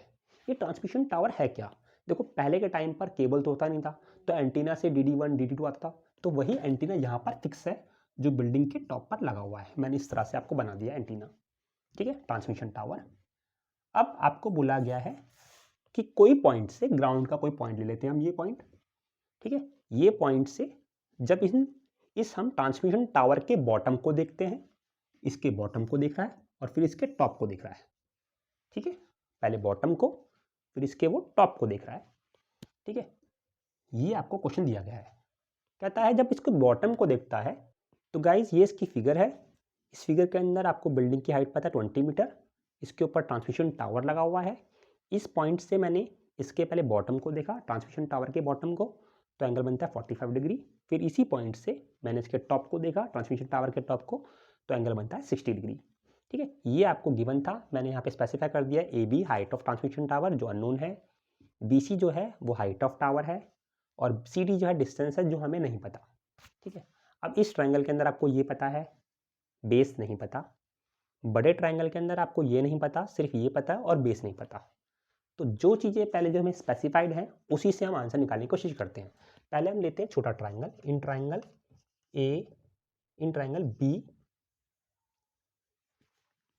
ये ट्रांसमिशन टावर है क्या? देखो पहले के टाइम पर केबल तो होता नहीं था, तो एंटीना से DD1 DD2 आता था, तो वही एंटीना यहाँ पर फिक्स है जो बिल्डिंग के टॉप पर लगा हुआ है। मैंने इस तरह से आपको बना दिया एंटीना, ठीक है, ट्रांसमिशन टावर। अब आपको बोला गया है कि कोई पॉइंट से, ग्राउंड का कोई पॉइंट ले लेते हैं हम, ये पॉइंट, ठीक है, ये पॉइंट से जब इस हम ट्रांसमिशन टावर के बॉटम को देखते हैं, इसके बॉटम को देख रहा है और फिर इसके टॉप को देख रहा है, ठीक है, पहले बॉटम को फिर इसके वो टॉप को देख रहा है, ठीक है। ये आपको क्वेश्चन दिया गया है, कहता है जब इसको बॉटम को देखता है तो गाइज ये इसकी फिगर है। इस फिगर के अंदर आपको बिल्डिंग की हाइट पता है 20 मीटर, इसके ऊपर ट्रांसमिशन टावर लगा हुआ है। इस पॉइंट से मैंने इसके पहले बॉटम को देखा, ट्रांसमिशन टावर के बॉटम को, तो एंगल बनता है 45 डिग्री। फिर इसी पॉइंट से मैंने इसके टॉप को देखा, ट्रांसमिशन टावर के टॉप को, तो एंगल बनता है 60 डिग्री, ठीक है। ये आपको गिवन था, मैंने यहाँ पे स्पेसिफाई कर दिया AB height of transmission tower जो अननोन है, BC जो है वो हाइट ऑफ टावर है, और CD जो है डिस्टेंस है जो हमें नहीं पता, ठीक है। अब इस ट्रायंगल के अंदर आपको ये पता है, बेस नहीं पता। बड़े ट्रायंगल के अंदर आपको ये नहीं पता, सिर्फ ये पता है और बेस नहीं पता। तो जो चीज़ें पहले जो हमें स्पेसिफाइड हैं उसी से हम आंसर निकालने की कोशिश करते हैं। पहले हम लेते हैं छोटा triangle, in triangle A, in triangle B।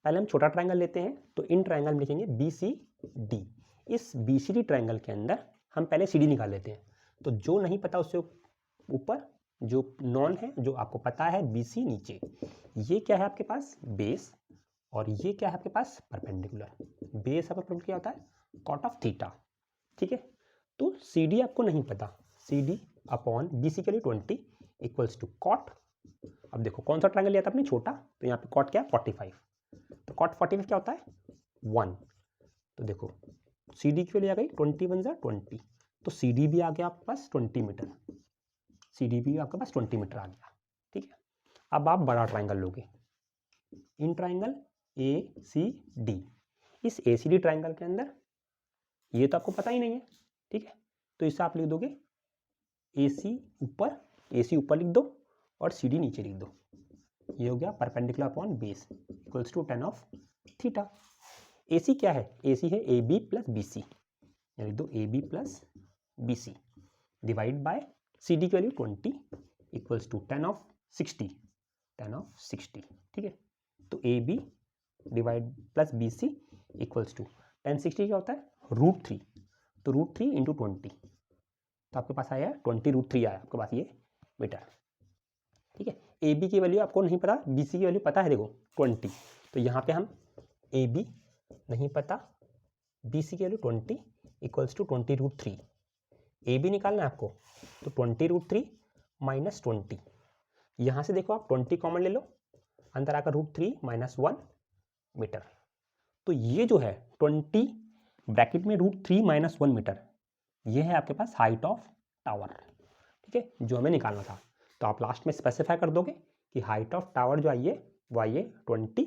पहले हम छोटा ट्रायंगल लेते हैं, तो इन ट्रायंगल में लिखेंगे BCD। इस BCD ट्रायंगल के अंदर हम पहले CD निकाल लेते हैं। तो जो नहीं पता उससे ऊपर, जो नॉन है, जो आपको पता है BC नीचे। ये क्या है आपके पास? बेस। और ये क्या है आपके पास? परपेंडिकुलर। बेस आपका परपेंडिकुलर क्या होता है? कॉट ऑफ थीटा, ठीक है। तो CD आपको नहीं पता, CD अपॉन BC के लिए 20 इक्वल्स टू कॉट। अब देखो कौन सा ट्रायंगल लिया था आपने? छोटा, तो यहाँ पे कॉट क्या है? 45। तो कॉट 45 क्या होता है? 1। तो देखो CD की वैल्यू आ गई 20 1 20, तो CD भी आ गया आपके पास 20 मीटर। CD भी आपके पास 20 मीटर आ गया, ठीक है। अब आप बड़ा ट्रायंगल लोगे, इन ट्रायंगल ACD। इस ACD ट्रायंगल के अंदर ये तो आपको पता ही नहीं है, ठीक है, तो इससे आप लिख दोगे AC ऊपर लिख दो और CD नीचे लिख दो। ये हो गया perpendicular upon base equals to tan of theta. AC क्या है? AC है AB प्लस BC, लिख दो AB plus BC divide by CD की value 20 equals to tan of 60, ठीक है। तो AB divide plus BC equals to tan 60 क्या होता है? √3। तो √3 इंटू 20, तो आपके पास आया 20√3 आया आपके पास ये मीटर, ठीक है। AB की वैल्यू आपको नहीं पता, BC की वैल्यू पता है, देखो 20। तो यहाँ पे हम AB नहीं पता, BC की वैल्यू 20 इक्वल्स टू 20√3। AB निकालना है आपको, तो 20√3 माइनस 20। यहाँ से देखो आप 20 कॉमन ले लो, अंदर आकर √3 माइनस 1 मीटर। तो ये जो है 20 ब्रैकेट में √3 माइनस 1 मीटर, ये है आपके पास हाइट ऑफ टावर, ठीक है, जो हमें निकालना था। तो आप लास्ट में स्पेसिफाई कर दोगे कि हाइट ऑफ टावर जो आइए वो आइए 20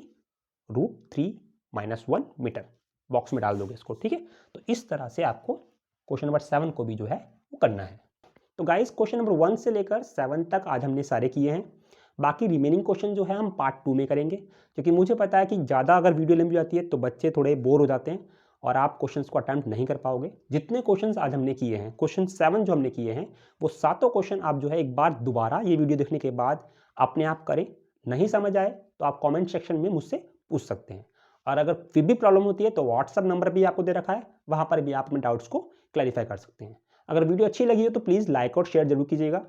√3 माइनस 1 मीटर, बॉक्स में डाल दोगे इसको, ठीक है। तो इस तरह से आपको क्वेश्चन नंबर 7 को भी जो है वो करना है। तो गाइस क्वेश्चन नंबर 1 से लेकर 7 तक आज हमने सारे किए हैं। बाकी रिमेनिंग क्वेश्चन जो है हम पार्ट 2 में करेंगे, क्योंकि मुझे पता है कि ज़्यादा अगर वीडियो लंबी जाती है तो बच्चे थोड़े बोर हो जाते हैं और आप क्वेश्चंस को अटैम्प्ट नहीं कर पाओगे। जितने क्वेश्चंस आज हमने किए हैं, क्वेश्चन 7 जो हमने किए हैं, वो सातों क्वेश्चन आप जो है एक बार दोबारा ये वीडियो देखने के बाद अपने आप करें। नहीं समझ आए तो आप कमेंट सेक्शन में मुझसे पूछ सकते हैं, और अगर फिर भी प्रॉब्लम होती है तो व्हाट्सअप नंबर भी आपको दे रखा है, वहाँ पर भी आप अपने डाउट्स को क्लैरिफाई कर सकते हैं। अगर वीडियो अच्छी लगी हो तो प्लीज़ लाइक और शेयर जरूर कीजिएगा।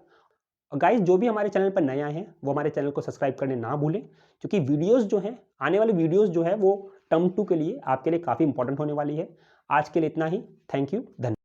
गाइस जो भी हमारे चैनल पर नए आए हैं वो हमारे चैनल को सब्सक्राइब करने ना भूलें, क्योंकि वीडियोस जो हैं, आने वाली वीडियोस जो है वो टर्म 2 के लिए आपके लिए काफ़ी इंपॉर्टेंट होने वाली है। आज के लिए इतना ही, थैंक यू, धन्यवाद।